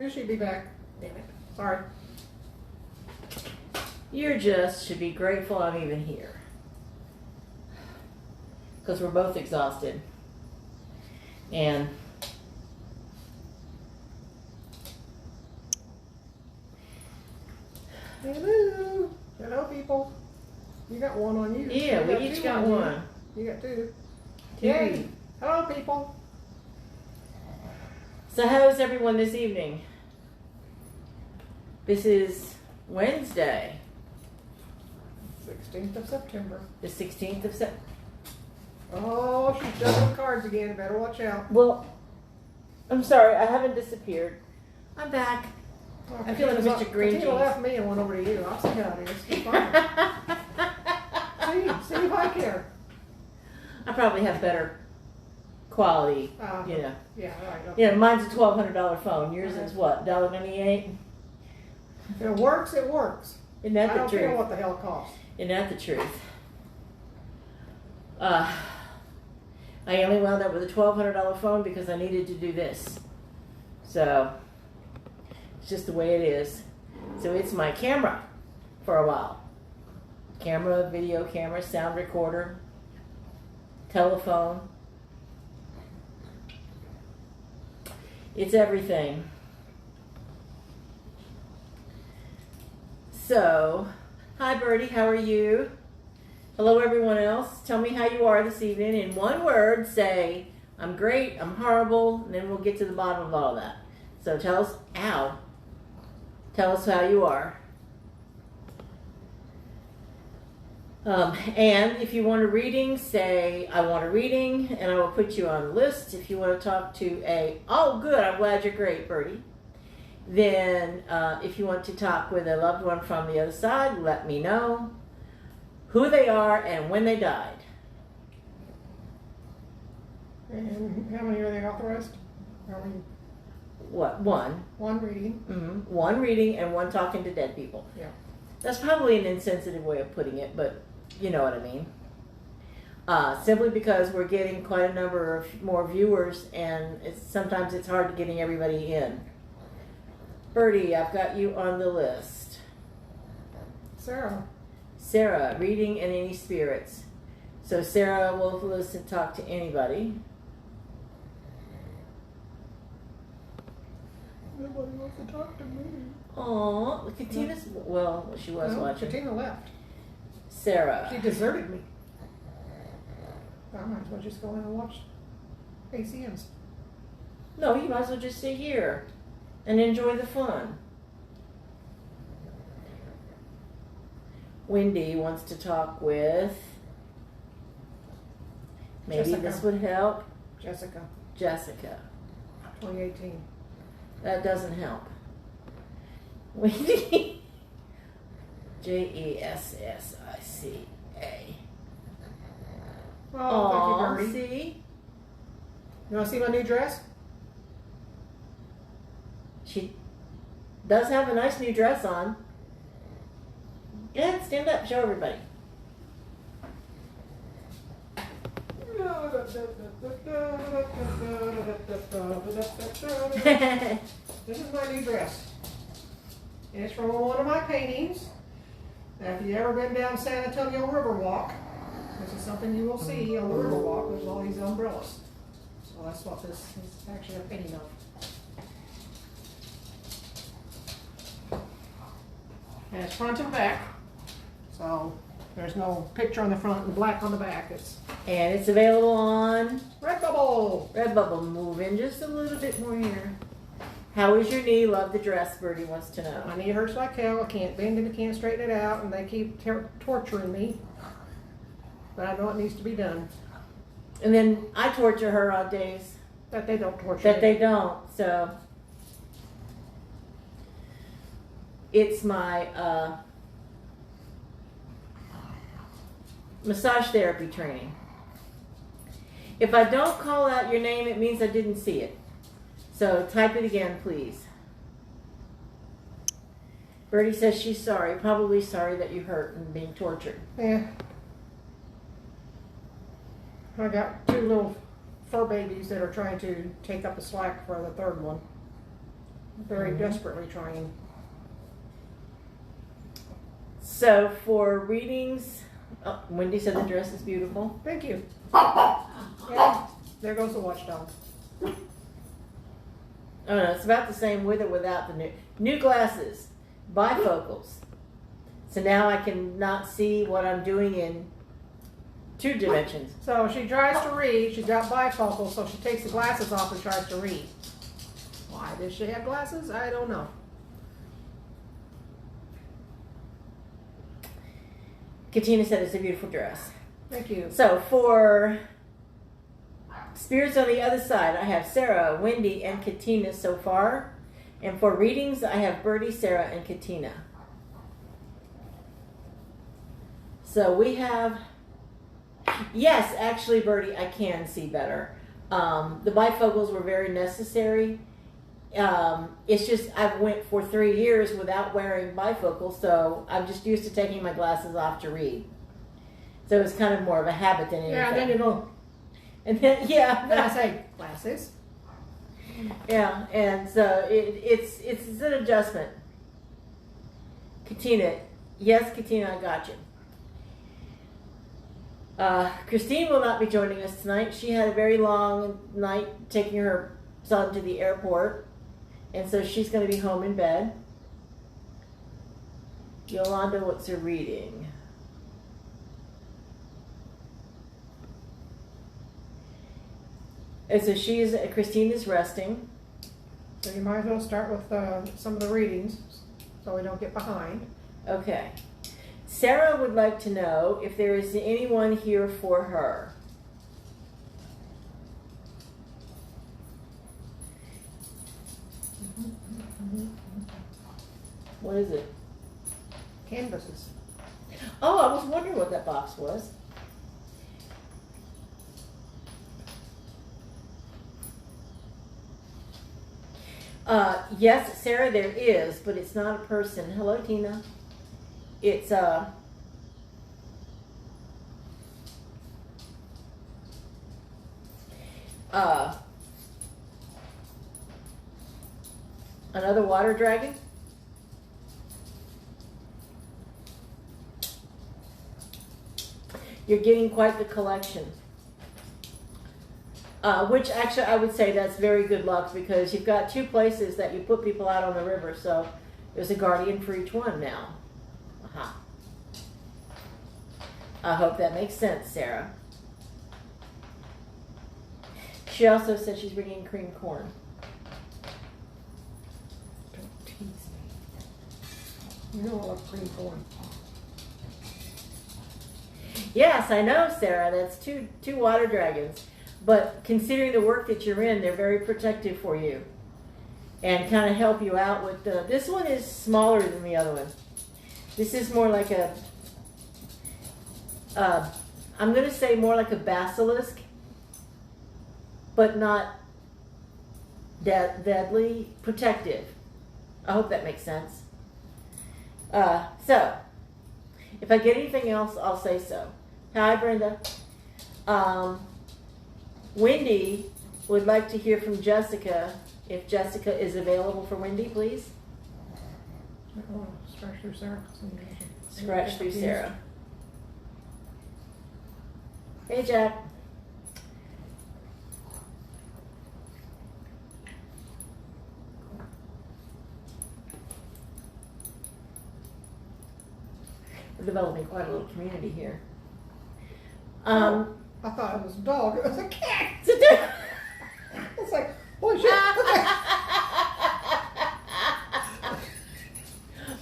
She'd be back. Damn it. Sorry. You just should be grateful I'm even here. Because we're both exhausted. And hello. Hello, people. You got one on you. yeah, You we each two got on you. one. You got two. Two. Yay. Hello, people. So how's everyone this evening? This is Wednesday, 16th of September. the 16th of September. Oh, she's juggling cards again. Better watch out. Well, I'm sorry, I haven't disappeared. I'm back. Oh, I feel like Mr. Green Katina Jeans. left me and went over to you. I'll see how it is. It's fine. see if I care. I probably have better quality, you know. Yeah, right. Okay. Yeah, mine's a $1,200 phone. Yours is what, $1.98? If it works, it works. Isn't that I the don't truth? care what the hell it costs. Isn't that the truth? I only wound up with a $1,200 phone because I needed to do this. So, it's just the way it is. So it's my camera for a while. Camera, video camera, sound recorder, telephone. It's everything. So, hi Birdie, how are you? Hello everyone else. Tell me how you are this evening. In one word, say, I'm great, I'm horrible, and then we'll get to the bottom of all that. So tell us how. Tell us how you are. And if you want a reading, say, I want a reading, and I will put you on the list. If you want to talk to oh good, I'm glad you're great, Birdie. Then if you want to talk with a loved one from the other side, let me know who they are and when they died. And how many are they authorized? How many? What? One. One reading. Mm-hmm. One reading and one talking to dead people. Yeah. That's probably an insensitive way of putting it, but you know what I mean. Simply because we're getting quite a number of more viewers, and sometimes it's hard getting everybody in. Birdie, I've got you on the list. Sarah. Sarah, reading and any spirits. So Sarah will listen, talk to anybody. Nobody wants to talk to me. Aw, Katina's, well, she was watching. Katina left. Sarah. She deserted me. I might as well just go in and watch ACMs. No, you might as well just sit here and enjoy the fun. Wendy wants to talk with, maybe Jessica. this would help, Jessica. Jessica. 2018. That doesn't help. Wendy. Jessica. Oh, thank you, Birdie. See? You want to see my new dress? She does have a nice new dress on. Yeah, stand up, show everybody. This is my new dress. And it's from one of my paintings. Now, if you've ever been down San Antonio Riverwalk, this is something you will see on the Riverwalk. There's all these umbrellas. So that's what this is actually a painting of. And it's front and back. So there's no picture on the front and black on the back. It's And it's available on Redbubble. Redbubble. Move in just a little bit more here. How is your knee? Love the dress, Birdie wants to know. My knee hurts like hell. I can't bend it. I can't straighten it out. And they keep torturing me. But I know it needs to be done. And then I torture her on days That they don't torture that me. they don't. So it's my massage therapy training. If I don't call out your name, it means I didn't see it. So type it again, please. Birdie says she's sorry. Probably sorry that you hurt and being tortured. Yeah. I got two little fur babies that are trying to take up the slack for the third one. Very desperately trying. So for readings, oh, Wendy said the dress is beautiful. Thank you. And there goes the watchdog. Oh no, it's about the same with or without the new glasses, bifocals. So now I can not see what I'm doing in 2 dimensions. So she tries to read. She's got bifocals, so she takes the glasses off and tries to read. Why does she have glasses? I don't know. Katina said it's a beautiful dress. Thank you. So for spirits on the other side, I have Sarah, Wendy, and Katina so far. And for readings, I have Birdie, Sarah, and Katina. So we have, yes, actually, Birdie, I can see better. The bifocals were very necessary. It's just I've went for 3 years without wearing bifocals, so I'm just used to taking my glasses off to read. So it's kind of more of a habit than anything. Yeah, and then you go, And then, yeah. then I say, glasses. Yeah, and so it's an adjustment. Katina, yes, Katina, I got you. Christine will not be joining us tonight. She had a very long night taking her son to the airport, and so she's going to be home in bed. Yolanda, what's her reading? And so Christine is resting. So you might as well start with some of the readings so we don't get behind. Okay. Sarah would like to know if there is anyone here for her. What is it? Canvases. Oh, I was wondering what that box was. Yes, Sarah, there is, but it's not a person. Hello, Tina. It's another water dragon. You're getting quite the collection. Which actually I would say that's very good luck because you've got 2 places that you put people out on the river, so there's a guardian for each one now. Aha. I hope that makes sense, Sarah. She also said she's bringing cream corn. Don't tease me. You know I love cream corn. Yes, I know, Sarah. That's two water dragons. But considering the work that you're in, they're very protective for you and kind of help you out with the. This one is smaller than the other one. This is more like a. I'm going to say more like a basilisk, but not deadly, protective. I hope that makes sense. So, if I get anything else, I'll say so. Hi, Brenda. Wendy would like to hear from Jessica. If Jessica is available for Wendy, please. Oh, scratch through Sarah. Scratch through Sarah. Hey, Jack. We're developing quite a little community here. I thought it was a dog. It was a cat. Sit down. It's like, holy shit.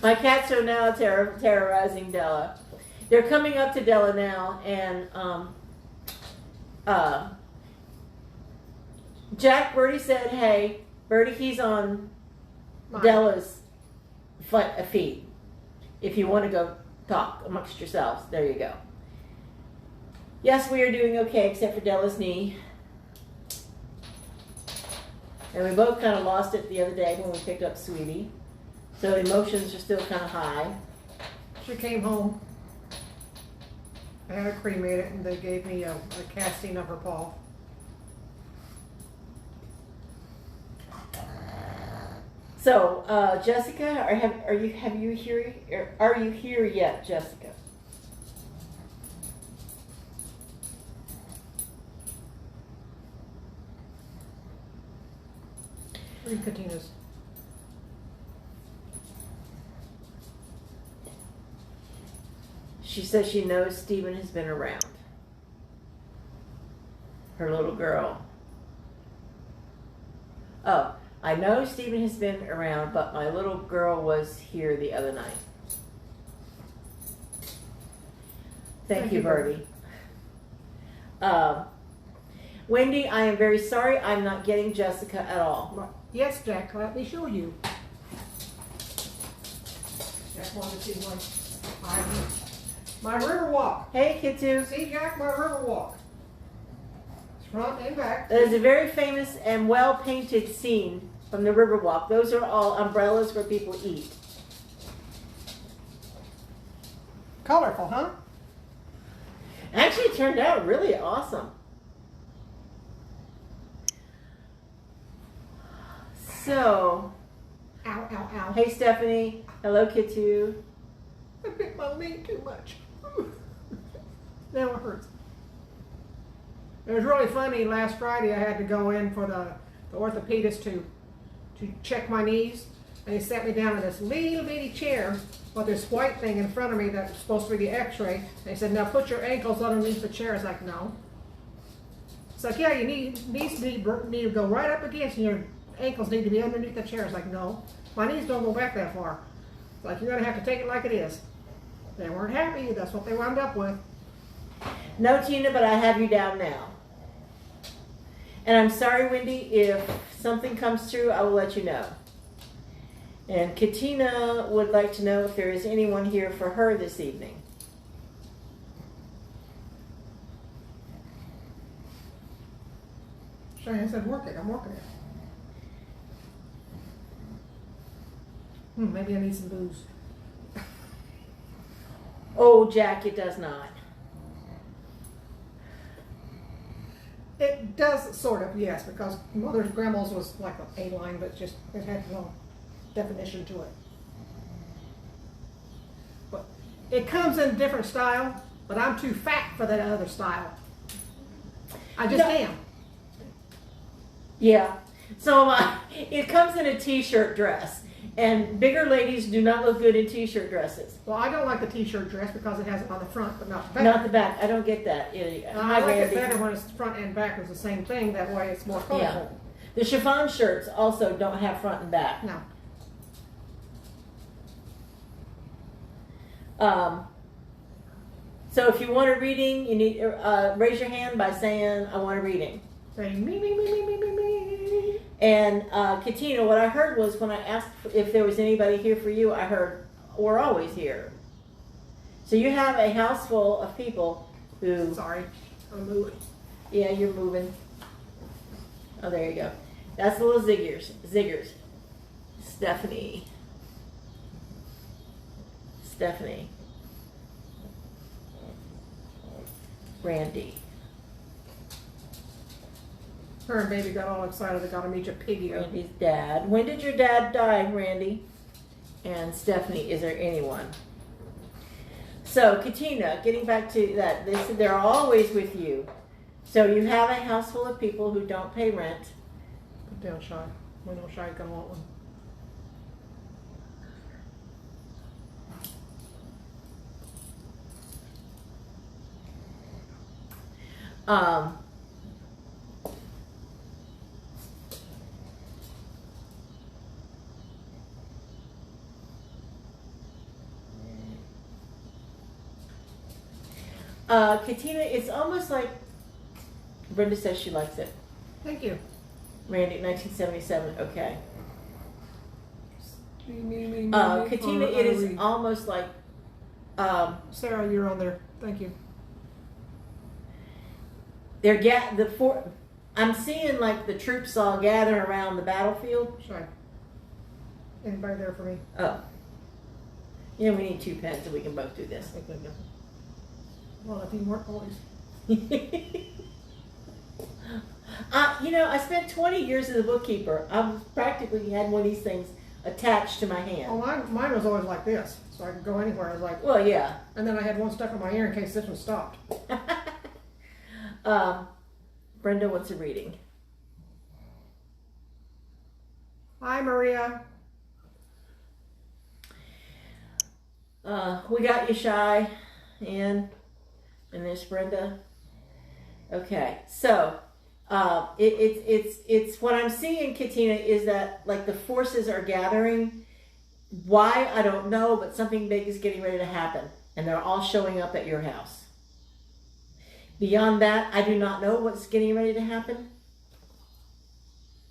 My cats are now terrorizing Della. They're coming up to Della now, and Jack, Bertie said, hey, Bertie, he's on Della's feet. If you want to go talk amongst yourselves, there you go. Yes, we are doing okay, except for Della's knee. And we both kind of lost it the other day when we picked up Sweetie. So emotions are still kind of high. She came home. I had her cremated and they gave me a casting of her paw. So, Jessica, are you here yet, Jessica? Read Katina's. She says she knows Stephen has been around. Her little girl. Oh, I know Stephen has been around, but my little girl was here the other night. Thank you, Birdie. Wendy, I am very sorry. I'm not getting Jessica at all. Yes, Jack, let me show you. Jack wanted to see my river walk. Hey, Kitu. See, Jack, my river walk. It's front and back. That is a very famous and well-painted scene from the Riverwalk. Those are all umbrellas where people eat. Colorful, huh? Actually, it turned out really awesome. So, Ow, ow, ow. hey, Stephanie. Hello, Kitu. I bit my leg too much. Now it hurts. It was really funny. Last Friday I had to go in for the orthopedist to check my knees. And he sat me down in this little bitty chair with this white thing in front of me that was supposed to be the x-ray. And he said, now put your ankles underneath the chair. I was like, no. It's like, yeah, your knees need to go right up against and your ankles need to be underneath the chair. I was like, no. My knees don't go back that far. It's like, you're going to have to take it like it is. They weren't happy. That's what they wound up with. No, Tina, but I have you down now. And I'm sorry, Wendy, if something comes through, I will let you know. And Katina would like to know if there is anyone here for her this evening. Cheyenne said, work it. I'm working it. Maybe I need some booze. Oh, Jack, it does not. It does sort of, yes, because Mother's Grandma's was like an A-line, but just it had no definition to it. But it comes in a different style, but I'm too fat for that other style. I just am. Yeah. So it comes in a t-shirt dress, and bigger ladies do not look good in t-shirt dresses. Well, I don't like the t-shirt dress because it has it on the front, but not the back. Not the back. I don't get that. I like it better when it's front and back is the same thing. That way it's more colorful. Yeah. The chiffon shirts also don't have front and back. No. So if you want a reading, you need raise your hand by saying, I want a reading. Say me, me, me, me, me, me, me. And Katina, what I heard was when I asked if there was anybody here for you, I heard, we're always here. So you have a house full of people who... Sorry, I'm moving. Yeah, you're moving. Oh, there you go. That's the little ziggers. Stephanie. Randy. Her and baby got all excited. They got to meet your piggy. Randy's dad. When did your dad die, Randy? And Stephanie, is there anyone? So, Katina, getting back to that, they're always with you. So you have a house full of people who don't pay rent. Put down Shy. We know Shy's gonna want one. Katina, it's almost like Brenda says she likes it. Thank you. Randy, 1977. Okay. Me, Katina, it is almost like Sarah, you're on there. Thank you. I'm seeing like the troops all gathering around the battlefield. Shy. Anybody there for me? Oh. Yeah, we need 2 pens so we can both do this. Okay, no. Well, if you weren't always. I spent 20 years as a bookkeeper. I've practically had one of these things attached to my Oh, hand. mine was always like this, so I could go anywhere. I was like, Well, yeah. and then I had one stuck in my ear in case this one stopped. Brenda wants a reading. Hi, Maria. We got you, Shy, and there's Brenda. Okay, so it's what I'm seeing, Katina, is that like the forces are gathering. Why, I don't know, but something big is getting ready to happen, and they're all showing up at your house. Beyond that, I do not know what's getting ready to happen.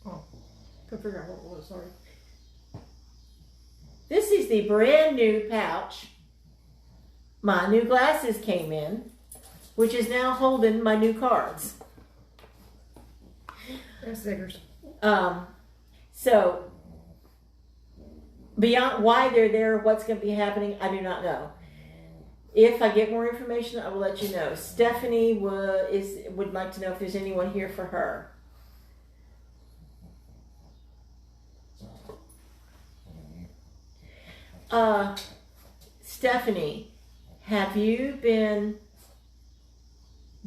Oh, couldn't figure out what it was. Sorry. This is the brand new pouch. My new glasses came in, which is now holding my new cards. That's Ziggers. So beyond why they're there, what's going to be happening, I do not know. If I get more information, I will let you know. Stephanie would like to know if there's anyone here for her. Stephanie, have you been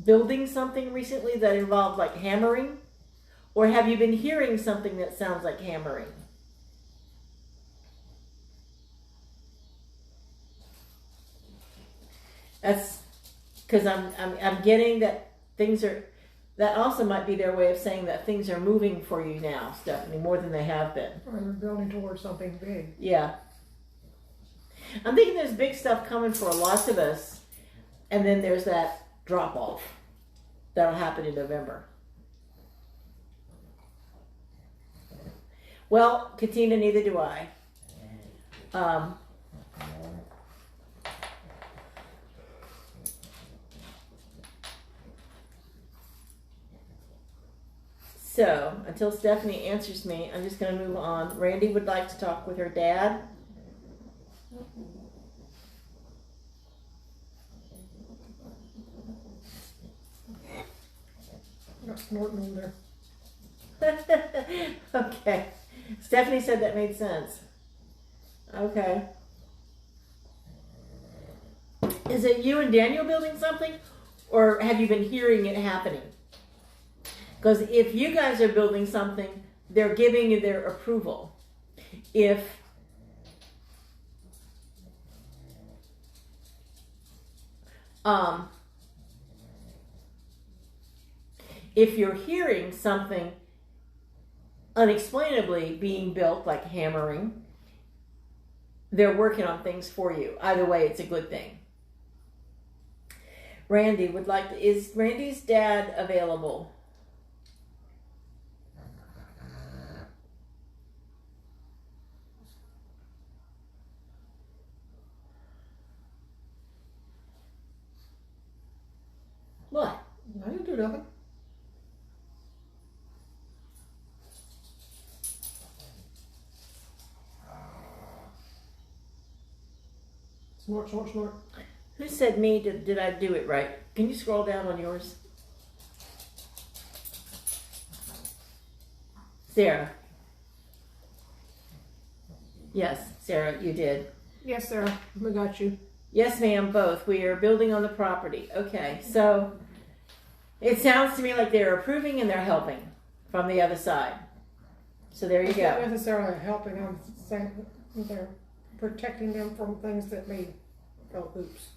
building something recently that involved like hammering? Or have you been hearing something that sounds like hammering? That's because I'm getting that things are, that also might be their way of saying that things are moving for you now, Stephanie, more than they have been. Or we're building towards something big. Yeah. I'm thinking there's big stuff coming for lots of us, and then there's that drop off that'll happen in November. Well, Katina, neither do I. So, until Stephanie answers me, I'm just going to move on. Randy would like to talk with her dad. I got snorting over there. Okay. Stephanie said that made sense. Okay. Is it you and Daniel building something? Or have you been hearing it happening? Because if you guys are building something, they're giving you their approval. If you're hearing something unexplainably being built, like hammering, they're working on things for you. Either way, it's a good thing. Randy would like to, is Randy's dad available? What? I didn't do nothing. Snort, snort, snort. Who said me? Did I do it right? Can you scroll down on yours? Sarah. Yes, Sarah, you did. Yes, Sarah. We got you. Yes, ma'am, both. We are building on the property. Okay, so it sounds to me like they're approving and they're helping from the other side. So there you It's not go. necessarily helping. I'm saying that they're protecting them from things that may go oops.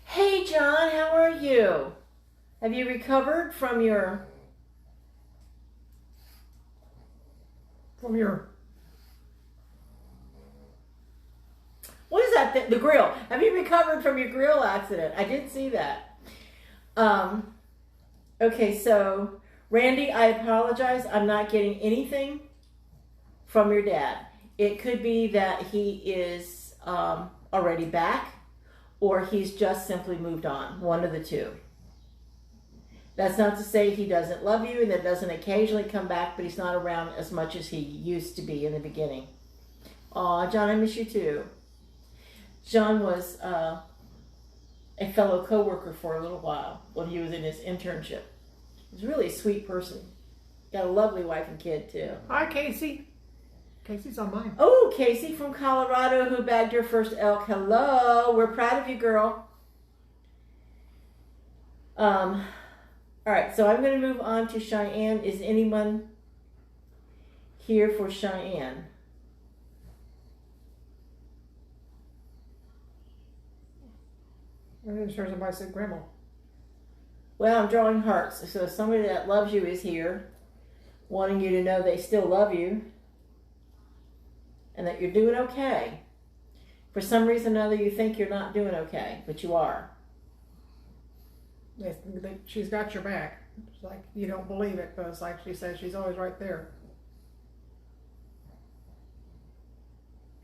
Hey, John, how are you? Have you recovered from your... From your... What is that thing? The grill. Have you recovered from your grill accident? I did see that. Okay, so Randy, I apologize. I'm not getting anything from your dad. It could be that he is already back, or he's just simply moved on. One of the two. That's not to say he doesn't love you and that doesn't occasionally come back, but he's not around as much as he used to be in the beginning. Aw, John, I miss you too. John was a fellow co-worker for a little while when he was in his internship. He was really a sweet person. Got a lovely wife and kid too. Hi, Casey. Casey's on mine. Oh, Casey from Colorado who bagged her first elk. Hello. We're proud of you, girl. All right, so I'm going to move on to Cheyenne. Is anyone here for Cheyenne? I'm not sure somebody said grandma. Well, I'm drawing hearts. So somebody that loves you is here, wanting you to know they still love you and that you're doing okay. For some reason or another, you think you're not doing okay, but you are. She's got your back. It's like you don't believe it, but it's like she says she's always right there.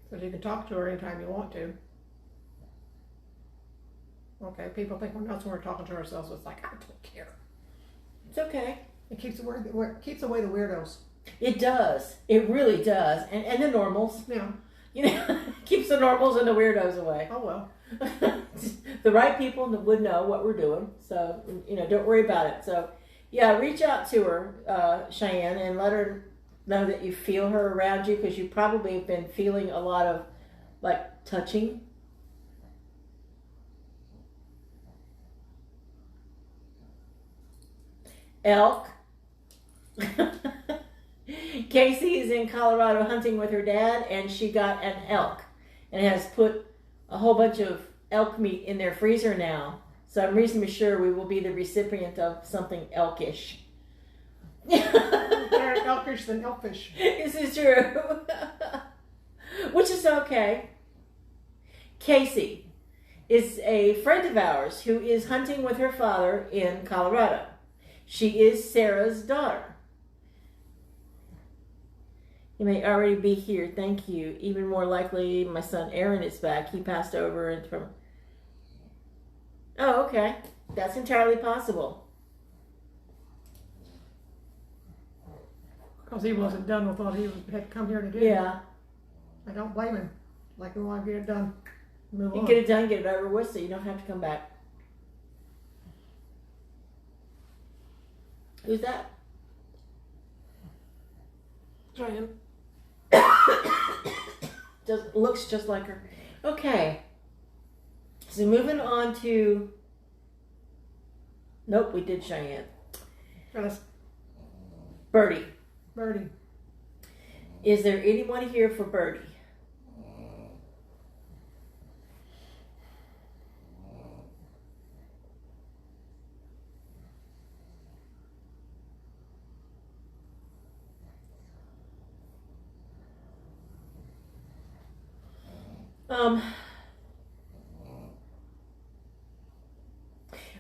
So you can talk to her anytime you want to. Okay, people think we're nuts when we're talking to ourselves. It's like, I don't care. It's okay. It keeps away the weirdos. It does. It really does. And the normals. Yeah. You know, keeps the normals and the weirdos away. Oh, well. The right people would know what we're doing. So, you know, don't worry about it. So, yeah, reach out to her, Cheyenne, and let her know that you feel her around you, because you probably have been feeling a lot of, like, touching. Elk. Casey is in Colorado hunting with her dad, and she got an elk and has put a whole bunch of elk meat in their freezer now. So I'm reasonably sure we will be the recipient of something elkish. Better elkish than elfish. This is true. Which is okay. Casey is a friend of ours who is hunting with her father in Colorado. She is Sarah's daughter. You may already be here. Thank you. Even more likely, my son Aaron is back. He passed over and from... Oh, okay. That's entirely possible. Because he wasn't done with what he had come here to do. Yeah. I don't blame him. Like, we want to get it done. Move You on. get it done, get it over with, so you don't have to come back. Who's that? Cheyenne. Looks just like her. Okay. So moving on to... Nope, we did Cheyenne. Phyllis. Birdie. Birdie. Is there anyone here for Birdie?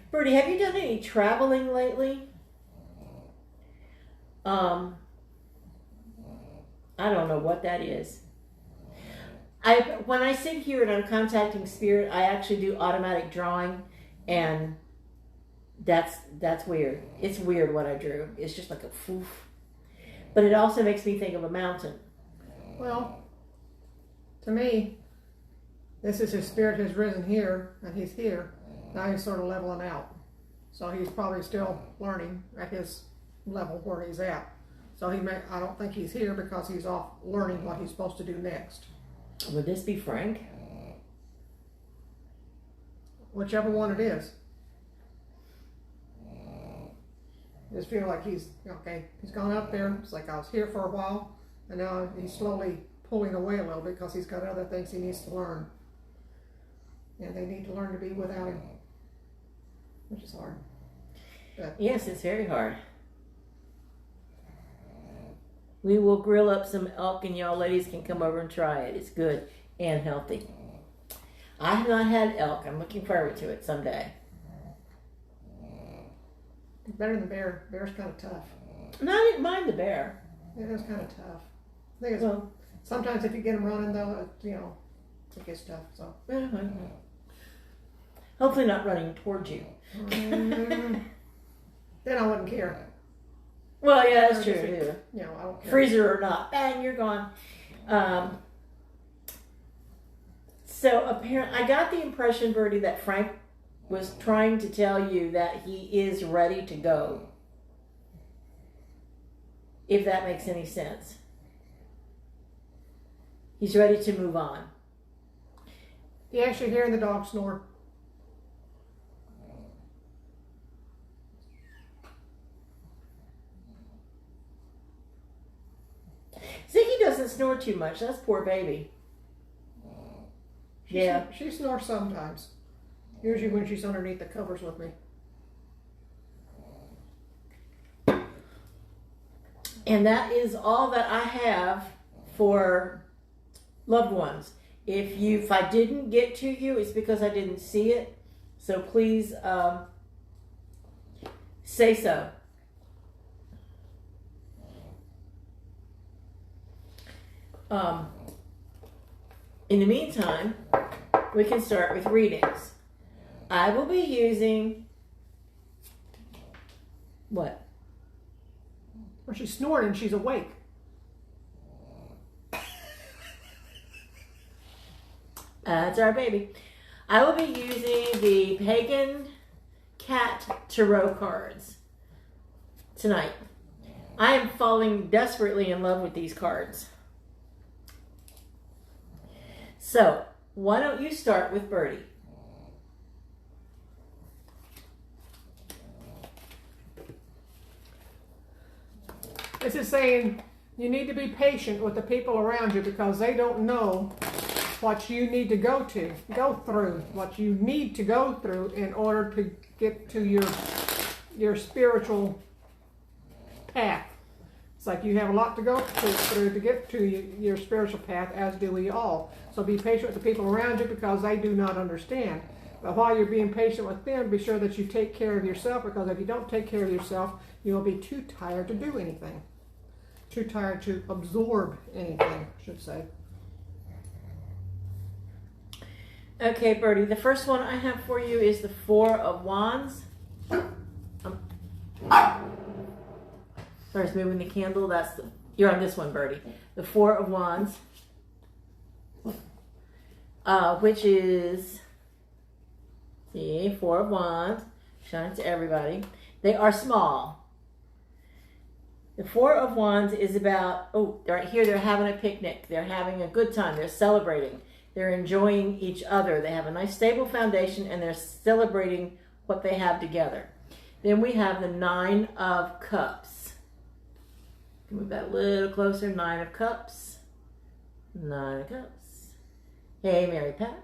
Birdie, have you done any traveling lately? I don't know what that is. When I sit here and I'm contacting spirit, I actually do automatic drawing, and that's weird. It's weird what I drew. It's just like a foof. But it also makes me think of a mountain. Well, to me, this is his spirit has risen here, and he's here. Now he's sort of leveling out. So he's probably still learning at his level where he's at. So I don't think he's here because he's off learning what he's supposed to do next. Would this be Frank? Whichever one it is. I just feel like he's gone up there. It's like I was here for a while, and now he's slowly pulling away a little bit because he's got other things he needs to learn. And they need to learn to be without him, which is hard. But yes, it's very hard. We will grill up some elk, and y'all ladies can come over and try it. It's good and healthy. I have not had elk. I'm looking forward to it someday. it's better than bear. Bear's kind of tough. No, I didn't mind the bear. It is kind of tough. I think it's, Well, sometimes if you get them running, though, it gets tough. So hopefully not running towards you. then I wouldn't care. Well, yeah, that's Or true just, too. I don't care. Freezer or not, bang, you're gone. So apparently, I got the impression, Birdie, that Frank was trying to tell you that he is ready to go. if that makes any sense. He's ready to move on. Yes, you're hearing the dog snore. Ziggy doesn't snore too much. That's poor baby. Yeah. She snores sometimes. Usually when she's underneath the covers with me. And that is all that I have for loved ones. If I didn't get to you, it's because I didn't see it. So please say so. In the meantime, we can start with readings. I will be using what? Well, she's snoring and she's awake. That's our baby. I will be using the Pagan Cat Tarot cards tonight. I am falling desperately in love with these cards. So, why don't you start with Birdie? This is saying you need to be patient with the people around you because they don't know what you need to go through, what you need to go through in order to get to your spiritual path. It's like you have a lot to go through to get to your spiritual path, as do we all. So be patient with the people around you because they do not understand. But while you're being patient with them, be sure that you take care of yourself, because if you don't take care of yourself, you'll be too tired to do anything. Too tired to absorb anything, I should say. Okay, Birdie, the first one I have for you is the Four of Wands. Sorry, it's moving the candle. You're on this one, Birdie. The Four of Wands, which is, see, Four of Wands, shine to everybody. They are small. The Four of Wands is about, right here, they're having a picnic. They're having a good time. They're celebrating. They're enjoying each other. They have a nice stable foundation and they're celebrating what they have together. Then we have the Nine of Cups. Move that a little closer. Nine of Cups. Nine of Cups. Hey, Mary Pat.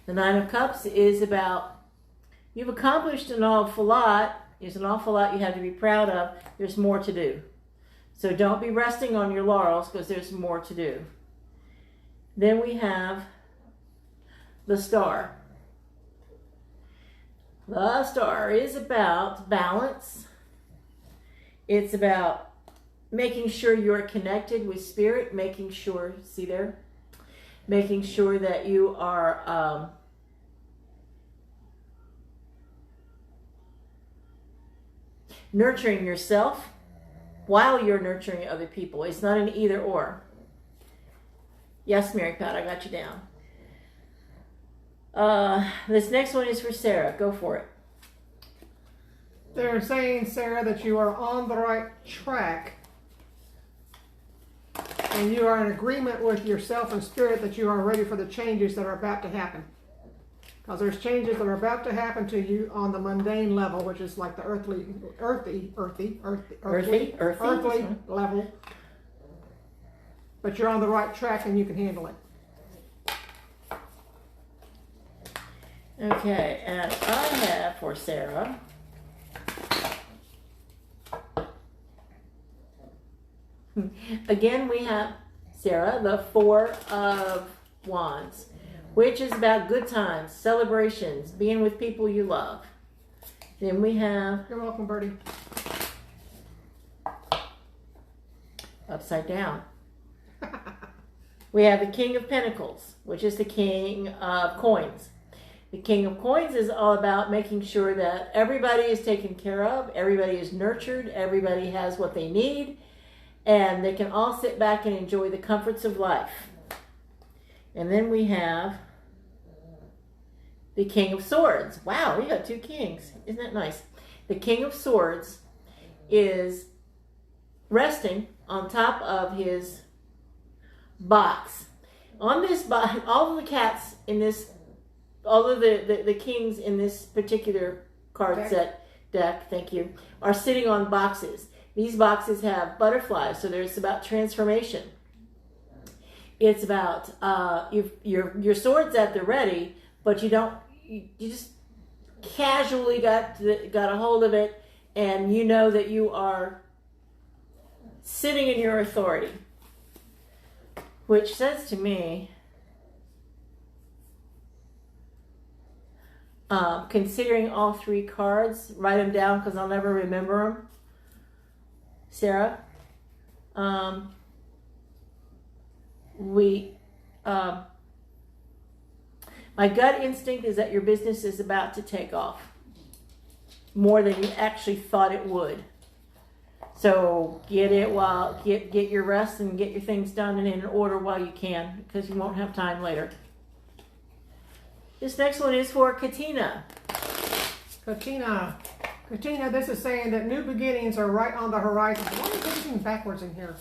The Nine of Cups is about, you've accomplished an awful lot. There's an awful lot you have to be proud of. There's more to do. So don't be resting on your laurels because there's more to do. Then we have the Star. The Star is about balance. It's about making sure you're connected with spirit, making sure, see there? Making sure that you are nurturing yourself while you're nurturing other people. It's not an either or. Yes, Mary Pat, I got you down. This next one is for Sarah. Go for it. They're saying, Sarah, that you are on the right track and you are in agreement with yourself and spirit that you are ready for the changes that are about to happen. Because there's changes that are about to happen to you on the mundane level, which is like the earthly level. But you're on the right track and you can handle it. Okay, and I have for Sarah, again we have, Sarah, the Four of Wands, which is about good times, celebrations, being with people you love. Then we have, you're welcome, Birdie, upside down. We have the King of Pentacles, which is the King of Coins. The King of Coins is all about making sure that everybody is taken care of, everybody is nurtured, everybody has what they need, and they can all sit back and enjoy the comforts of life. And then we have the King of Swords. Wow, we got two kings. Isn't that nice? The King of Swords is resting on top of his box. On this box, all of the cats in this, all of the kings in this particular card deck, thank you, are sitting on boxes. These boxes have butterflies, so there's about transformation. It's about your sword's at the ready, but you just casually got a hold of it, and you know that you are sitting in your authority, which says to me, considering all three cards, write them down because I'll never remember them. Sarah, my gut instinct is that your business is about to take off more than you actually thought it would. So get your rest and get your things done and in order while you can, because you won't have time later. This next one is for Katina. Katina, this is saying that new beginnings are right on the horizon. Why are you putting backwards in here?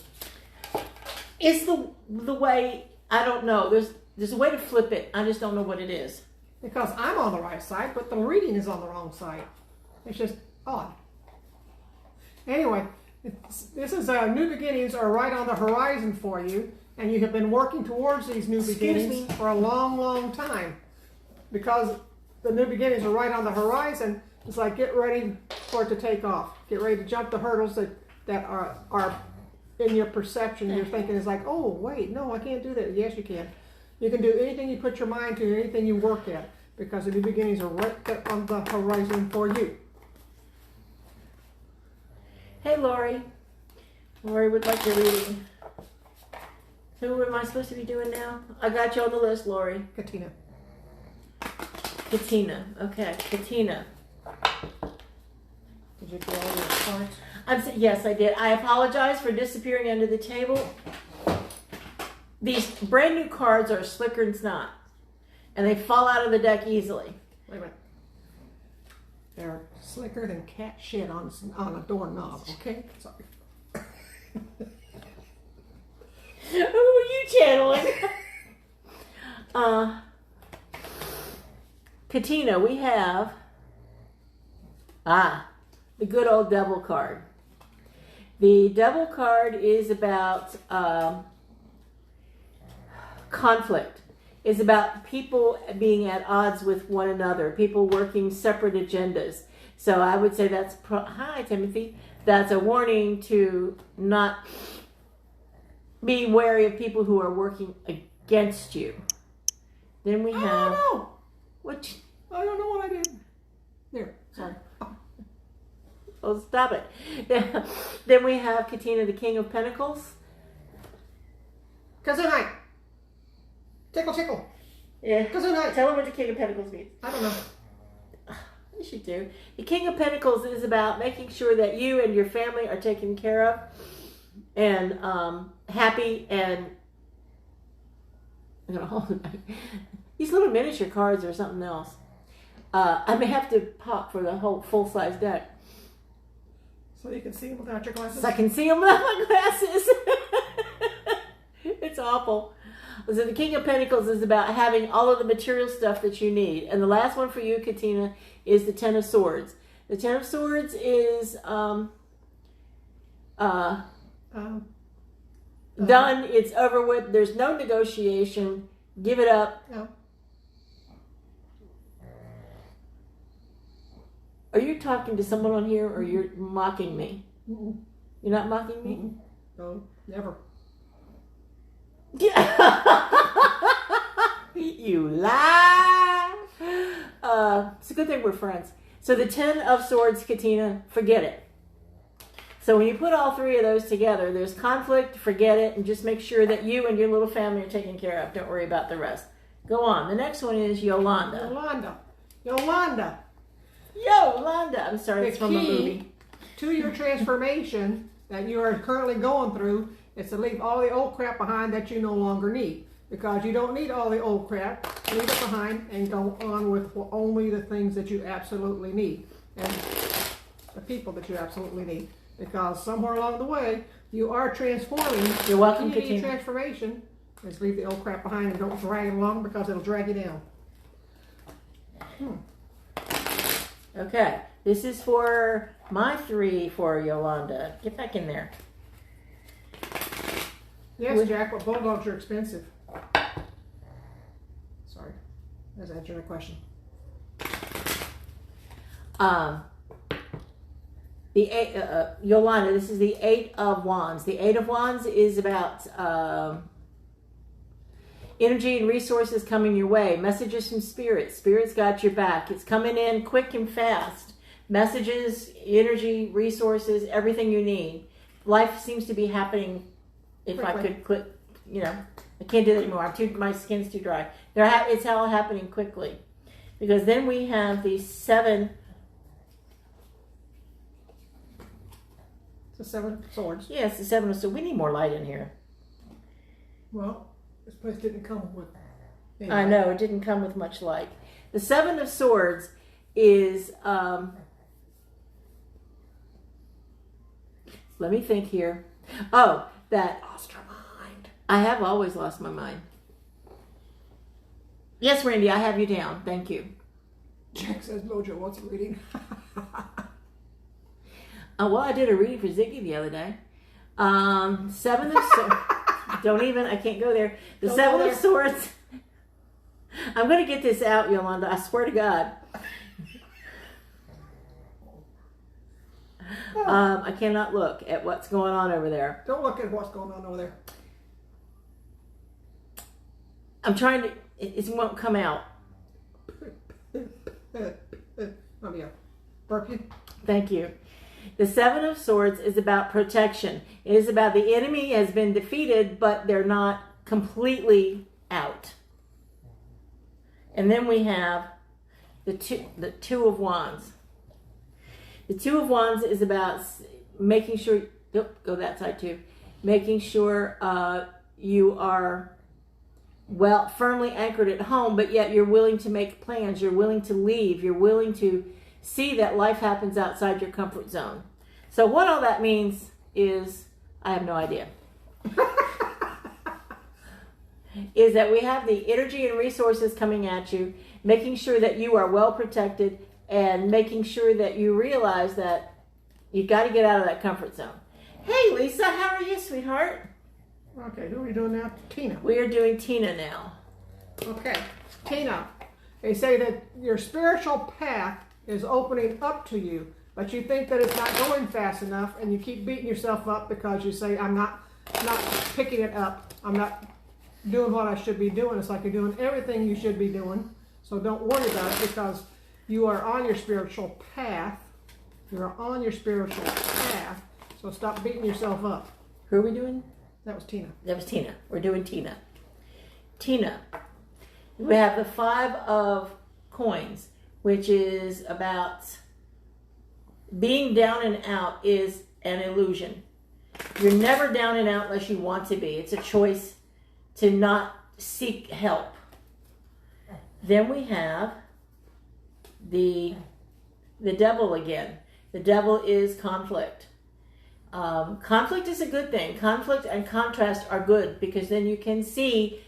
It's the way, I don't know. There's a way to flip it. I just don't know what it is. Because I'm on the right side, but the reading is on the wrong side. It's just odd. Anyway, this is new beginnings are right on the horizon for you, and you have been working towards these new beginnings for a long, long time. Because the new beginnings are right on the horizon, it's like get ready for it to take off. Get ready to jump the hurdles that are in your perception. You're thinking is like, oh wait, no, I can't do that. Yes, you can. You can do anything you put your mind to, anything you work at, because the new beginnings are right on the horizon for you. Hey, Lori. Lori would like your reading. Who am I supposed to be doing now? I got you on the list, Lori. Katina. Okay, Katina. Did you get all your cards? Yes, I did. I apologize for disappearing under the table. These brand new cards are slicker than snot, and they fall out of the deck easily. Wait a minute. They're slicker than cat shit on a doorknob, okay? Sorry. Who are you channeling? Katina, we have the good old Devil card. The Devil card is about conflict. It's about people being at odds with one another, people working separate agendas. So I would say that's, hi Timothy, that's a warning to not be wary of people who are working against you. Then we have... I don't know. What? I don't know what I did. There, sorry. Oh, stop it. Then we have Katina, the King of Pentacles. Kazunai. Tickle, tickle. Yeah. Kazunai. Tell her what the King of Pentacles means. I don't know. Yes, you do. The King of Pentacles is about making sure that you and your family are taken care of and happy, and I'm going to hold it back. These little miniature cards are something else. I may have to pop for the whole full-size deck. So you can see them without your glasses? So I can see them without my glasses. It's awful. So the King of Pentacles is about having all of the material stuff that you need. And the last one for you, Katina, is the Ten of Swords. The Ten of Swords is done. It's over with. There's no negotiation. Give it up. No. Are you talking to someone on here, or you're mocking me? Mm-mm. You're not mocking me? Mm-mm. No, never. You lie. It's a good thing we're friends. So the Ten of Swords, Katina, forget it. So when you put all three of those together, there's conflict, forget it, and just make sure that you and your little family are taken care of. Don't worry about the rest. Go on. The next one is Yolanda. Yolanda. I'm sorry, it's from a movie. To your transformation that you are currently going through is to leave all the old crap behind that you no longer need. Because you don't need all the old crap. Leave it behind and go on with only the things that you absolutely need. And the people that you absolutely need. because somewhere along the way, you are transforming. You're welcome, Continue your Katina. transformation. Just leave the old crap behind and don't drag it along because it'll drag you down. Okay, this is for my 3 for Yolanda. Get back in there. Yes, Jack, but bulldogs are expensive. Sorry, that's answering a question. The Yolanda, this is the 8 of Wands. The 8 of Wands is about energy and resources coming your way. Messages from Spirit. Spirit's got your back. It's coming in quick and fast. Messages, energy, resources, everything you need. Life seems to be happening. If I could click, I can't do that anymore. My skin's too dry. It's all happening quickly. Because then we have the 7. It's the 7 of Swords. Yes, the 7 of Swords. We need more light in here. Well, this place didn't come with. I know, it didn't come with much light. The 7 of Swords is, let me think here. Oh, that. Lost her mind. I have always lost my mind. Yes, Randy, I have you down. Thank you. Jack says Mojo wants a reading. Well, I did a reading for Ziggy the other day. 7 of Swords. Don't even, I can't go there. The Don't 7 go of there. Swords. I'm going to get this out, Yolanda. I swear to God. I cannot look at what's going on over there. Don't look at what's going on over there. I'm trying to, it won't come out. Oh, yeah. Burp you. Thank you. The 7 of Swords is about protection. It is about the enemy has been defeated, but they're not completely out. And then we have the two of Wands. The 2 of Wands is about making sure, go that side too, making sure you are firmly anchored at home, but yet you're willing to make plans, you're willing to leave, you're willing to see that life happens outside your comfort zone. So what all that means is, I have no idea. Is that we have the energy and resources coming at you, making sure that you are well protected, and making sure that you realize that you've got to get out of that comfort zone. Hey, Lisa, how are you, sweetheart? Okay, who are we doing now? Tina. We are doing Tina now. Okay, Tina. They say that your spiritual path is opening up to you, but you think that it's not going fast enough, and you keep beating yourself up because you say, I'm not picking it up. I'm not doing what I should be doing. It's like you're doing everything you should be doing. So don't worry about it because you are on your spiritual path. You're on your spiritual path. So stop beating yourself up. Who are we doing? That was Tina. That was Tina. We're doing Tina. Tina. We have the 5 of coins, which is about being down and out is an illusion. You're never down and out unless you want to be. It's a choice to not seek help. Then we have the devil again. The devil is conflict. Conflict is a good thing. Conflict and contrast are good because then you can see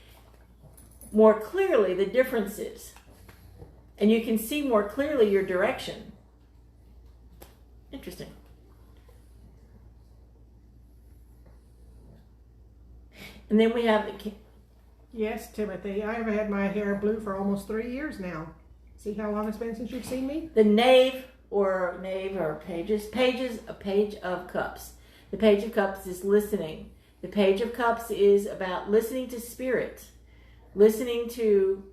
more clearly the differences. And you can see more clearly your direction. Interesting. And then we have the... Yes, Timothy. I have had my hair blue for almost 3 years now. See how long it's been since you've seen me? The knave or pages, a page of cups. The page of cups is listening. The page of cups is about listening to spirit, listening to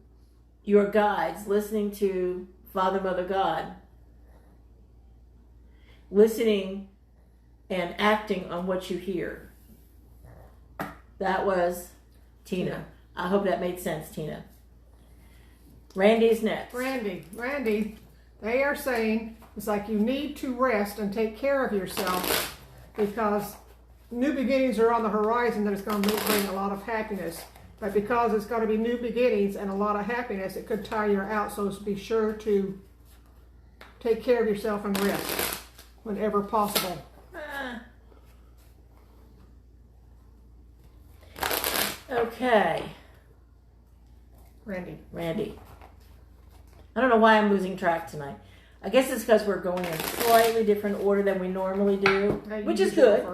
your guides, listening to Father, Mother, God, listening and acting on what you hear. That was Tina. I hope that made sense, Tina. Randy's next. Randy, they are saying it's like you need to rest and take care of yourself because new beginnings are on the horizon that is going to bring a lot of happiness. But because it's going to be new beginnings and a lot of happiness, it could tire you out. So be sure to take care of yourself and rest whenever possible. Okay, Randy. I don't know why I'm losing track tonight. I guess it's because we're going in a slightly different order than we normally do, which is good.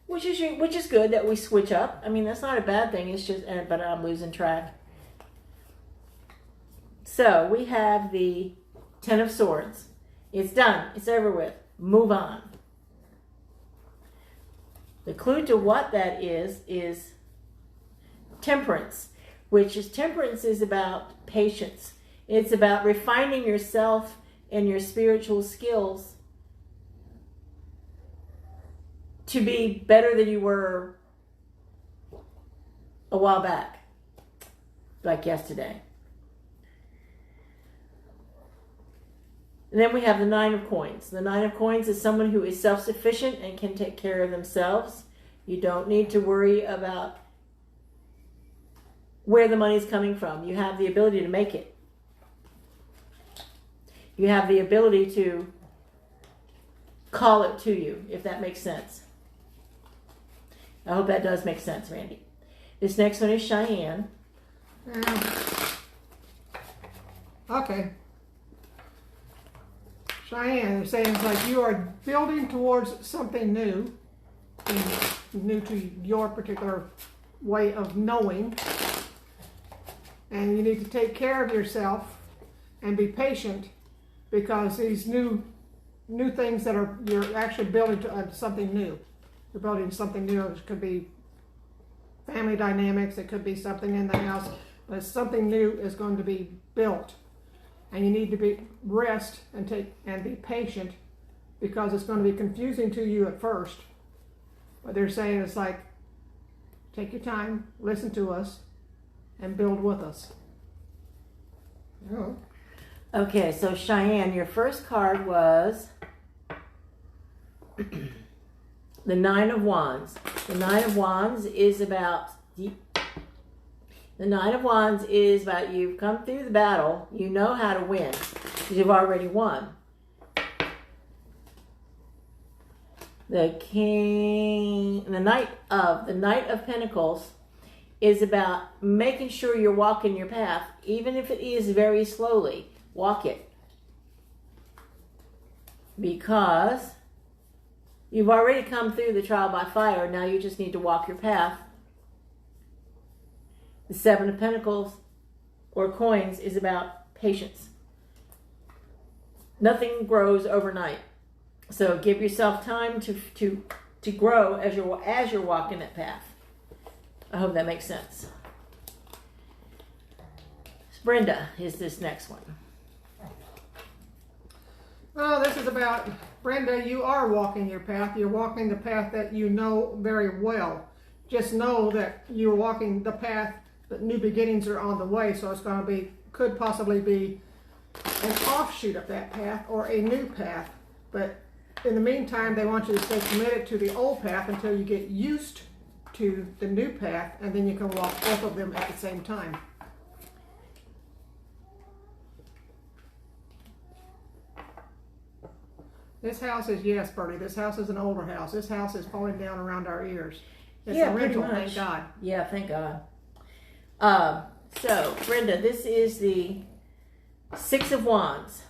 Which is good that we switch up. I mean, that's not a bad thing. It's just, but I'm losing track. So we have the Ten of Swords. It's done. It's over with. Move on. The clue to what that is temperance, temperance is about patience. It's about refining yourself and your spiritual skills to be better than you were a while back, like yesterday. And then we have the Nine of Coins. The Nine of Coins is someone who is self-sufficient and can take care of themselves. You don't need to worry about where the money's coming from. You have the ability to make it. You have the ability to call it to you, if that makes sense. I hope that does make sense, Randy. This next one is Cheyenne. Okay. Cheyenne is saying it's like you are building towards something new, new to your particular way of knowing, and you need to take care of yourself and be patient because these new things that you're actually building to something new. You're building something new. It could be family dynamics. It could be something in the house, but something new is going to be built. And you need to rest and be patient because it's going to be confusing to you at first. But they're saying it's like, take your time, listen to us, and build with us. Oh. Okay, so Cheyenne, your first card was the Nine of Wands. The Nine of Wands is about you've come through the battle, you know how to win, because you've already won. The Knight of Pentacles is about making sure you're walking your path, even if it is very slowly. Walk it. Because you've already come through the trial by fire, now you just need to walk your path. The Seven of Pentacles or coins is about patience. Nothing grows overnight. So give yourself time to grow as you're walking that path. I hope that makes sense. Brenda is this next one. Oh, this is about, Brenda, you are walking your path. You're walking the path that you know very well. Just know that you're walking the path, but new beginnings are on the way. So it's going to be, could possibly be an offshoot of that path or a new path. But in the meantime, they want you to stay committed to the old path until you get used to the new path, and then you can walk both of them at the same time. This house is, yes, Bertie, this house is an older house. This house is falling down around our ears. It's a rental, thank God. Yeah, thank God. So, Brenda, this is the Six of Wands.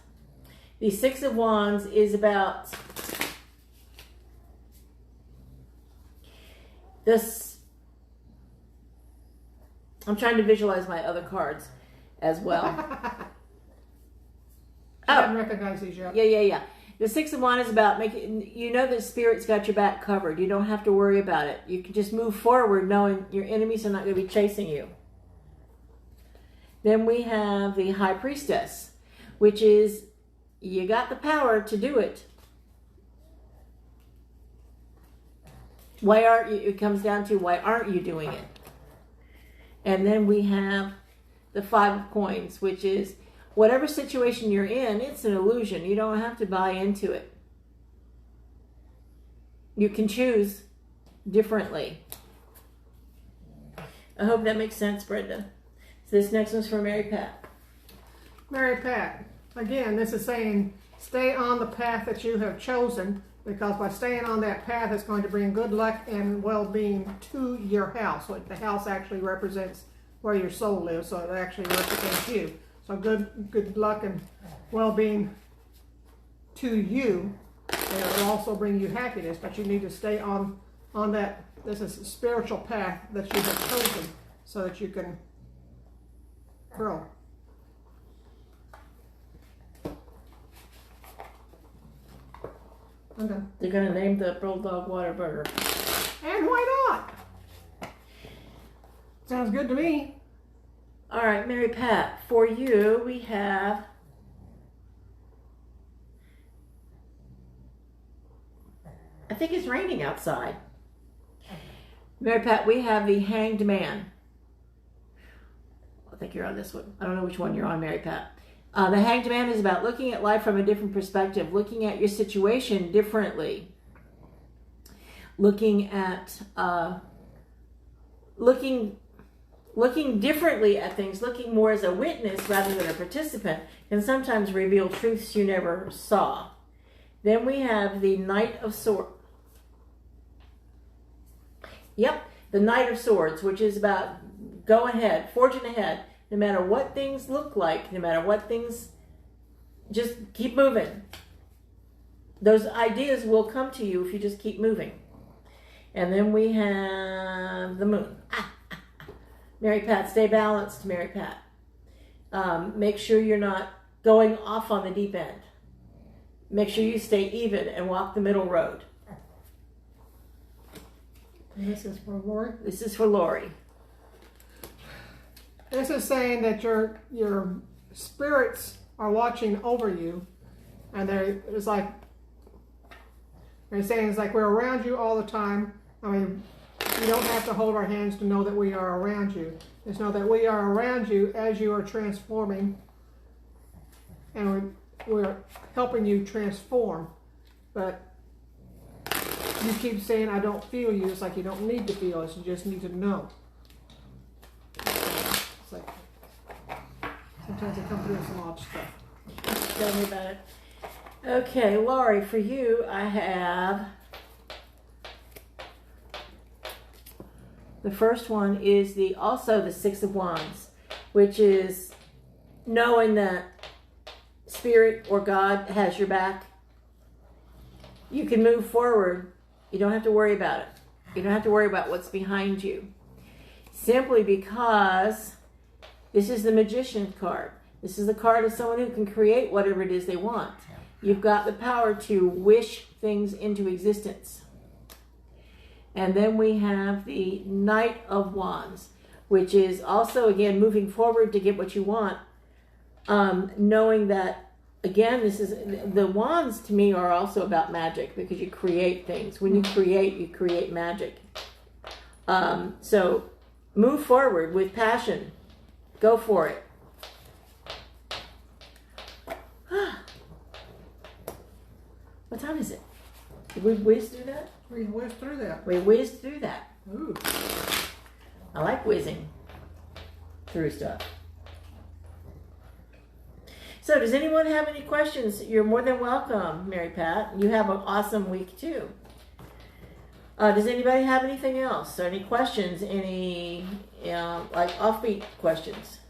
The Six of Wands is about this. I'm trying to visualize my other cards as well. I haven't recognized these yet. Yeah. The Six of Wands is about making, you know that Spirit's got your back covered. You don't have to worry about it. You can just move forward knowing your enemies are not going to be chasing you. Then we have the High Priestess, which is, you got the power to do it. Why aren't you, it comes down to why aren't you doing it? And then we have the Five of Coins, which is whatever situation you're in, it's an illusion. You don't have to buy into it. You can choose differently. I hope that makes sense, Brenda. So this next one's for Mary Pat. Mary Pat, again, this is saying stay on the path that you have chosen. because by staying on that path, it's going to bring good luck and well-being to your house. So the house actually represents where your soul lives, so it actually represents you. So good luck and well-being to you, and it will also bring you happiness. But you need to stay on that. This is a spiritual path that you have chosen, so that you can grow. Okay. They're going to name the Bulldog Waterburger. And why not? Sounds good to me. All right, Mary Pat, for you, we have I think it's raining outside. Mary Pat, we have the Hanged Man. I think you're on this one. I don't know which one you're on, Mary Pat. The Hanged Man is about looking at life from a different perspective, looking at your situation differently, looking at looking differently at things, looking more as a witness rather than a participant, can sometimes reveal truths you never saw. Then we have the Knight of Swords. Yep, the Knight of Swords, which is about go ahead, forging ahead, no matter what things look like, no matter what things, just keep moving. Those ideas will come to you if you just keep moving. And then we have the Moon. Mary Pat, stay balanced, Mary Pat. Make sure you're not going off on the deep end. Make sure you stay even and walk the middle road. And this is for Lori. This is for Lori. This is saying that your spirits are watching over you, and they're saying it's like we're around you all the time. I mean, you don't have to hold our hands to know that we are around you. Just know that we are around you as you are transforming, and we're helping you transform. But you keep saying, I don't feel you. It's like you don't need to feel us. You just need to know. It's like sometimes they come through some odd stuff. Tell me about it. Okay, Lori, for you, I have the first one is also the Six of Wands, which is knowing that Spirit or God has your back. You can move forward. You don't have to worry about it. You don't have to worry about what's behind you. Simply because this is the Magician card. This is the card of someone who can create whatever it is they want. You've got the power to wish things into existence. And then we have the Knight of Wands, which is also, again, moving forward to get what you want. Knowing that, again, this is the wands to me are also about magic, because you create things. When you create magic. So move forward with passion. Go for it. What time is it? Did we whiz through that? We whizzed through that. We whizzed through that. Ooh. I like whizzing through stuff. So does anyone have any questions? You're more than welcome, Mary Pat. You have an awesome week too. Does anybody have anything else? Or any questions? Any like offbeat questions?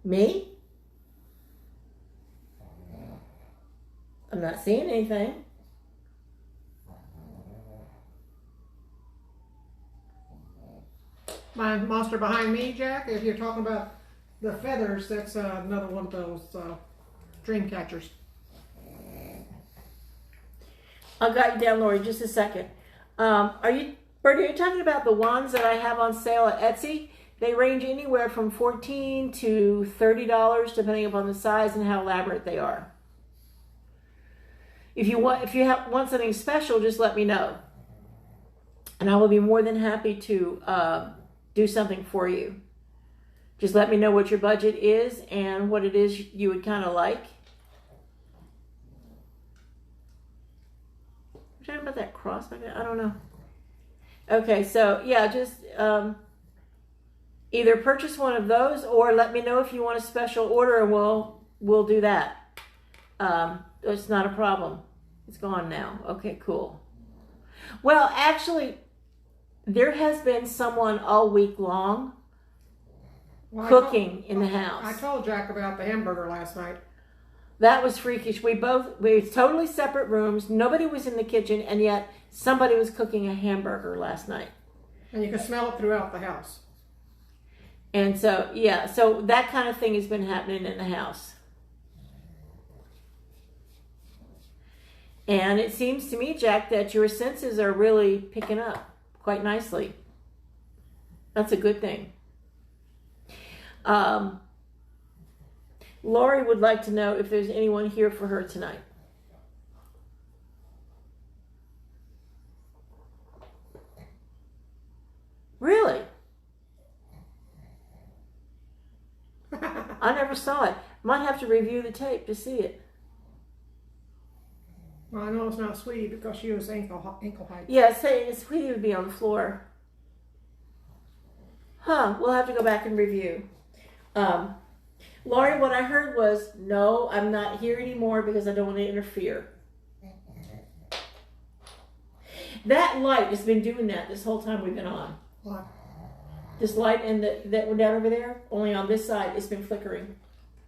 Me? I'm not seeing anything. My monster behind me, Jack, if you're talking about the feathers, that's another one of those dream catchers. I'll got you down, Lori, just a second. Bertie, are you talking about the wands that I have on sale at Etsy? They range anywhere from $14 to $30, depending upon the size and how elaborate they are. If you want something special, just let me know, and I will be more than happy to do something for you. Just let me know what your budget is and what it is you would kind of like. You're talking about that cross? I don't know. Okay, so yeah, just either purchase one of those or let me know if you want a special order, and we'll do that. It's not a problem. It's gone now. Okay, cool. Well, actually, there has been someone all week long cooking in the house. I told Jack about the hamburger last night. That was freakish. We totally separate rooms. Nobody was in the kitchen, and yet somebody was cooking a hamburger last night. And you can smell it throughout the house. And so, yeah, so that kind of thing has been happening in the house. And it seems to me, Jack, that your senses are really picking up quite nicely. That's a good thing. Lori would like to know if there's anyone here for her tonight. Really? I never saw it. Might have to review the tape to see it. Well, I know it's not Sweetie because she was ankle height. Yeah, say Sweetie would be on the floor. Huh, we'll have to go back and review. Lori, what I heard was, no, I'm not here anymore because I don't want to interfere. That light has been doing that this whole time we've been on. What? This light that went down over there, only on this side, it's been flickering.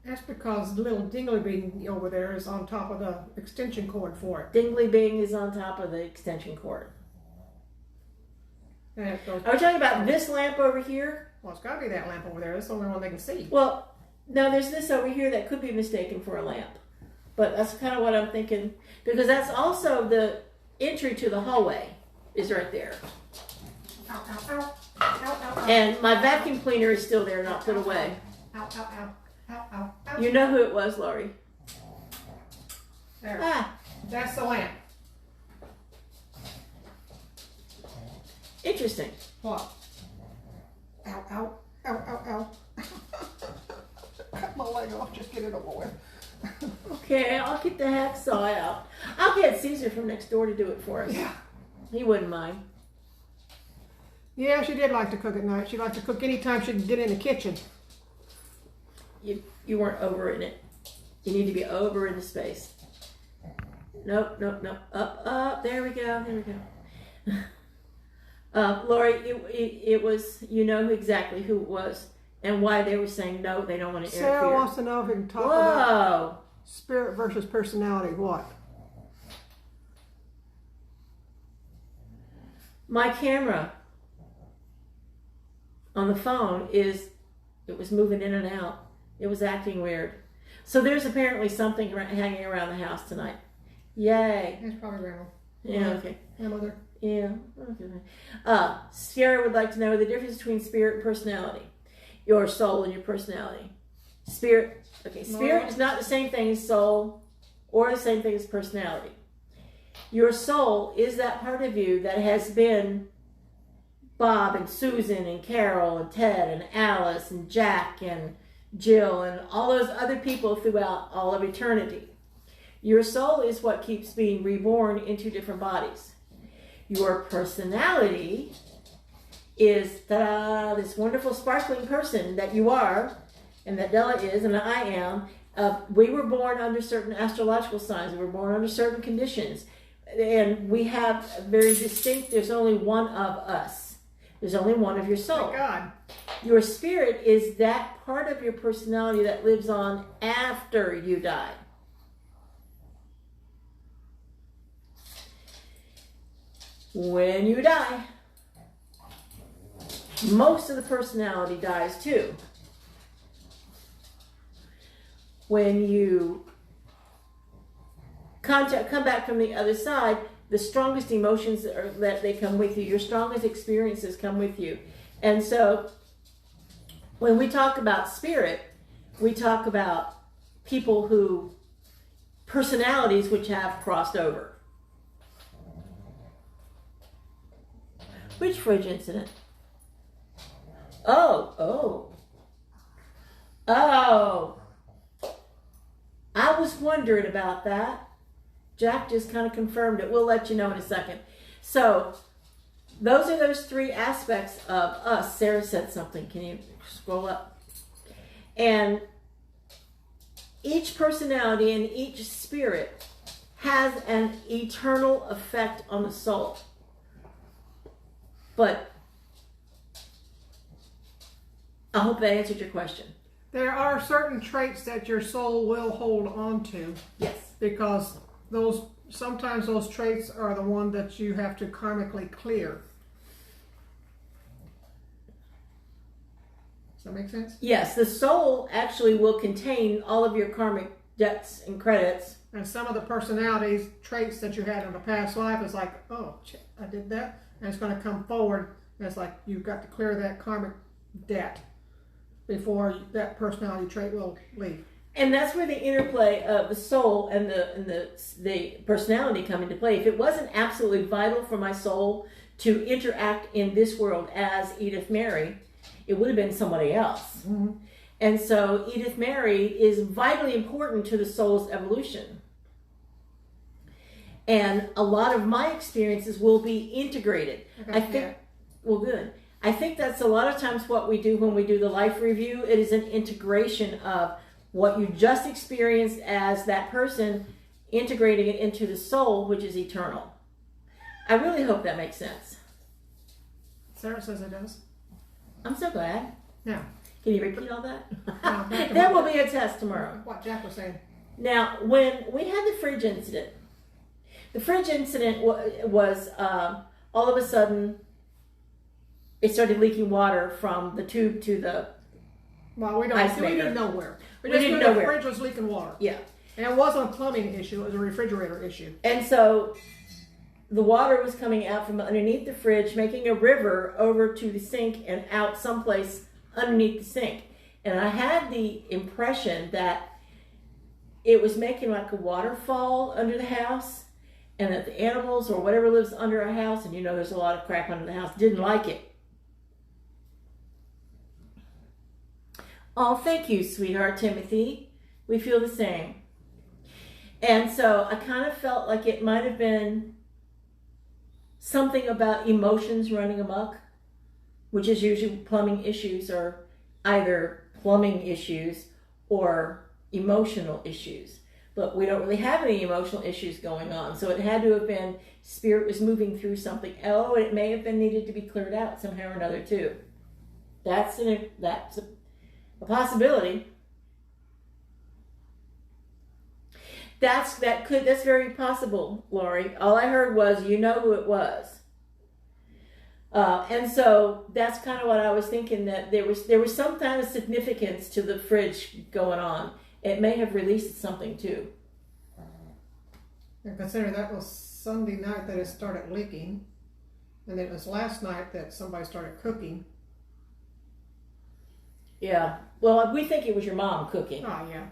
That's because the little dingly bing over there is on top of the extension cord for it. Dingly Bing is on top of the extension cord. And it goes, Are we talking about this lamp over here? well, it's got to be that lamp over there. That's the only one they can see. Well, no, there's this over here that could be mistaken for a lamp. But that's kind of what I'm thinking. Because that's also the entry to the hallway is right there. Ow, ow, ow. Ow, ow, ow. And my vacuum cleaner is still there, not put away. Ow, ow, ow. Ow, ow, ow. You know who it was, Lori. There. Ah, That's the lamp. interesting. What? Ow, ow. Ow, ow, ow. Cut my leg off. Just get it over with. Okay, I'll get the hacksaw out. I'll get Caesar from next door to do it for us. Yeah. He wouldn't mind. Yeah, she did like to cook at night. She liked to cook anytime she could get in the kitchen. You weren't over in it. You need to be over in the space. Nope, nope, nope. Up, up. There we go. There we go. Lori, it was, you know exactly who it was and why they were saying no, they don't want to interfere. Sarah wants to know if we can talk Whoa. about spirit versus personality. What? My camera on the phone it was moving in and out. It was acting weird. So there's apparently something hanging around the house tonight. Yay. It's probably Grandma. Yeah, okay. Grandmother. Yeah, okay. Sierra would like to know the difference between spirit and personality. Your soul and your personality. Spirit is not the same thing as soul or the same thing as personality. Your soul is that part of you that has been Bob and Susan and Carol and Ted and Alice and Jack and Jill and all those other people throughout all of eternity. Your soul is what keeps being reborn into different bodies. Your personality is this wonderful sparkling person that you are, and that Della is, and I am. We were born under certain astrological signs. We were born under certain conditions. And we have very distinct, there's only one of us. There's only one of your soul. Thank God. Your spirit is that part of your personality that lives on after you die. When you die, most of the personality dies too. When you come back from the other side, the strongest emotions that they come with you, your strongest experiences come with you. And so when we talk about spirit, we talk about people who, personalities which have crossed over. Which fridge incident? Oh. I was wondering about that. Jack just kind of confirmed it. We'll let you know in a second. So, those are those three aspects of us. Sarah said something. Can you scroll up? And each personality and each spirit has an eternal effect on the soul. But I hope that answered your question. There are certain traits that your soul will hold on to. Yes. Because sometimes those traits are the one that you have to karmically clear. Does that make sense? Yes, the soul actually will contain all of your karmic debts and credits. And some of the personalities, traits that you had in a past life is like, oh, I did that. And it's going to come forward. And it's like you've got to clear that karmic debt before that personality trait will leave. And that's where the interplay of the soul and the personality come into play. If it wasn't absolutely vital for my soul to interact in this world as Edith Mary, it would have been somebody else. Mm-hmm. And so Edith Mary is vitally important to the soul's evolution. And a lot of my experiences will be integrated. Okay, I think, well, good. I think that's a lot of times what we do when we do the life review. It is an integration of what you just experienced as that person, integrating it into the soul, which is eternal. I really hope that makes sense. Sarah says it does. I'm so glad. Now, can you repeat all that? No, That will be a test tomorrow. What Jack was saying. Now, when we had the fridge incident, was all of a sudden it started leaking water from the tube to the Well, we didn't know where. We just knew the fridge was leaking water. Yeah. And it wasn't a plumbing issue, it was a refrigerator issue. And so the water was coming out from underneath the fridge, making a river over to the sink and out someplace underneath the sink. And I had the impression that it was making like a waterfall under the house, and that the animals or whatever lives under a house, and you know there's a lot of crap under the house, didn't like it. Oh, thank you, sweetheart Timothy. We feel the same. And so I kind of felt like it might have been something about emotions running amok, which is usually plumbing issues, or either plumbing issues or emotional issues. But we don't really have any emotional issues going on. So it had to have been spirit was moving through something. Oh, it may have been needed to be cleared out somehow or another too. That's a possibility. That's very possible, Lori. All I heard was, you know who it was. And so that's kind of what I was thinking, that there was some kind of significance to the fridge going on. It may have released something too. And consider that was Sunday night that it started leaking. And then it was last night that somebody started cooking. Yeah. Well, we think it was your mom cooking. Oh, yeah.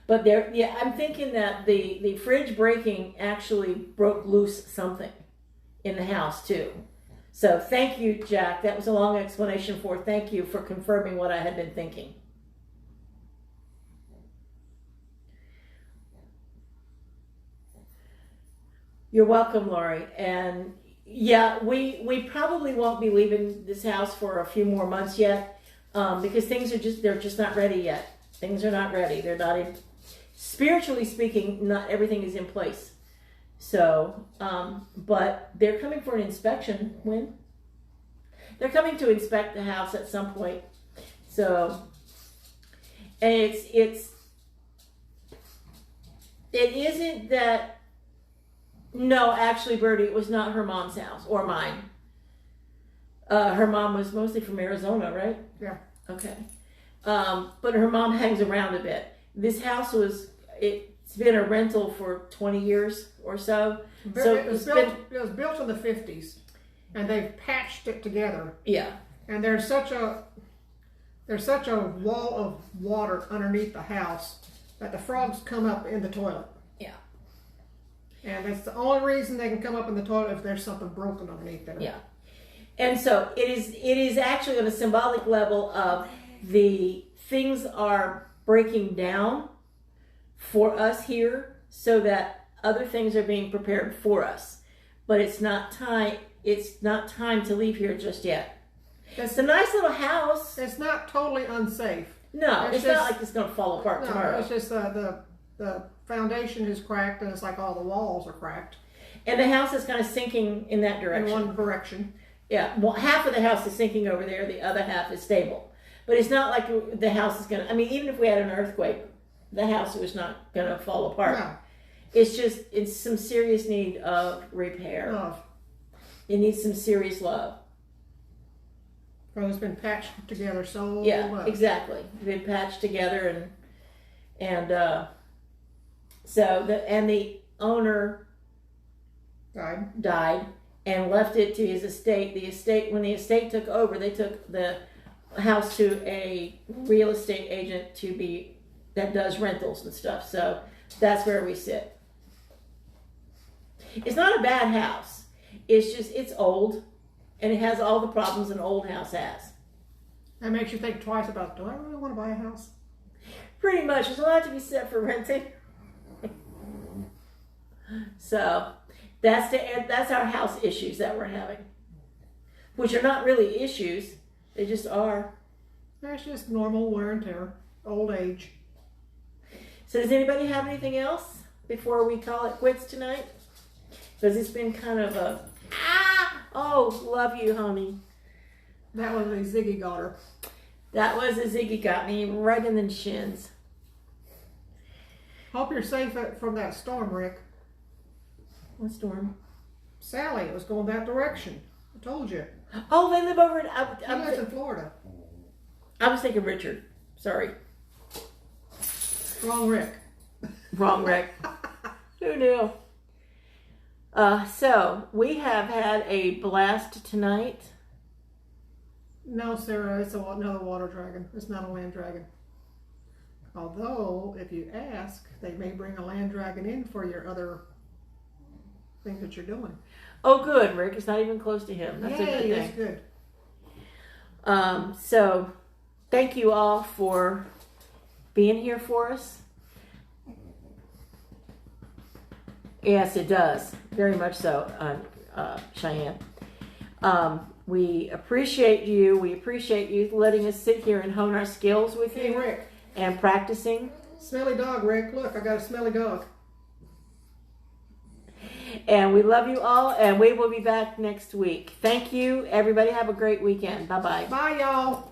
But I'm thinking that the fridge breaking actually broke loose something in the house too. So thank you, Jack. That was a long explanation thank you for confirming what I had been thinking. You're welcome, Lori. And yeah, we probably won't be leaving this house for a few more months yet, because they're just not ready yet. Things are not ready. They're not in, spiritually speaking, not everything is in place. So, but they're coming for an inspection. When? They're coming to inspect the house at some point. So, and it isn't that. No, actually, Bertie, it was not her mom's house or mine. Her mom was mostly from Arizona, right? Yeah. Okay. But her mom hangs around a bit. This house it's been a rental for 20 years or so. So it was built in the 50s, and they've patched it together. Yeah. And there's such a wall of water underneath the house that the frogs come up in the toilet. Yeah. And it's the only reason they can come up in the toilet if there's something broken underneath there. Yeah. And so it is actually on a symbolic level of the things are breaking down for us here so that other things are being prepared for us. But it's not time to leave here just yet. It's a nice little house. It's not totally unsafe. No, It's it's just- not like it's going to fall apart No, tomorrow. it's just the foundation is cracked, and it's like all the walls are cracked And the house is kind of sinking in that in direction. one direction. Yeah, well, half of the house is sinking over there. The other half is stable. But it's not like the house is going to, I mean, even if we had an earthquake, the house was not going to fall apart. No. It's just, it's some serious need of repair. Love. It needs some serious love. Because it's been patched together so Yeah, much. exactly. Been patched together and so the owner died and left it to his estate. When the estate took over, they took the house to a real estate agent that does rentals and stuff. So that's where we sit. It's not a bad house. It's just, it's old and it has all the problems an old house has. That makes you think twice about, do I really want to buy a house? Pretty much. There's a lot to be said for renting. So that's our house issues that we're having, which are not really issues. They just are. That's just normal wear and tear, old age. So does anybody have anything else before we call it quits tonight? Because it's been kind of love you, honey. That was a Ziggy got her. That was a Ziggy got me right in the shins. Hope you're safe from that storm, Rick. What storm? Sally, it was going that direction. I told you. Oh, they live over in. He lives in Florida. I was thinking Richard. Sorry. Wrong Rick. Wrong Rick. Who knew? So we have had a blast tonight. No, Sarah, it's another water dragon. It's not a land dragon. Although, if you ask, they may bring a land dragon in for your other thing that you're doing. Oh, good, Rick. It's not even close to him. That's a good thing. It's good. So thank you all for being here for us. Yes, it does. Very much so, Cheyenne. We appreciate you. We appreciate you letting us sit here and hone our skills with Hey, you Rick. and practicing. Smelly dog, Rick. Look, I got a smelly dog. And we love you all, and we will be back next week. Thank you. Everybody have a great weekend. Bye-bye. Bye, y'all.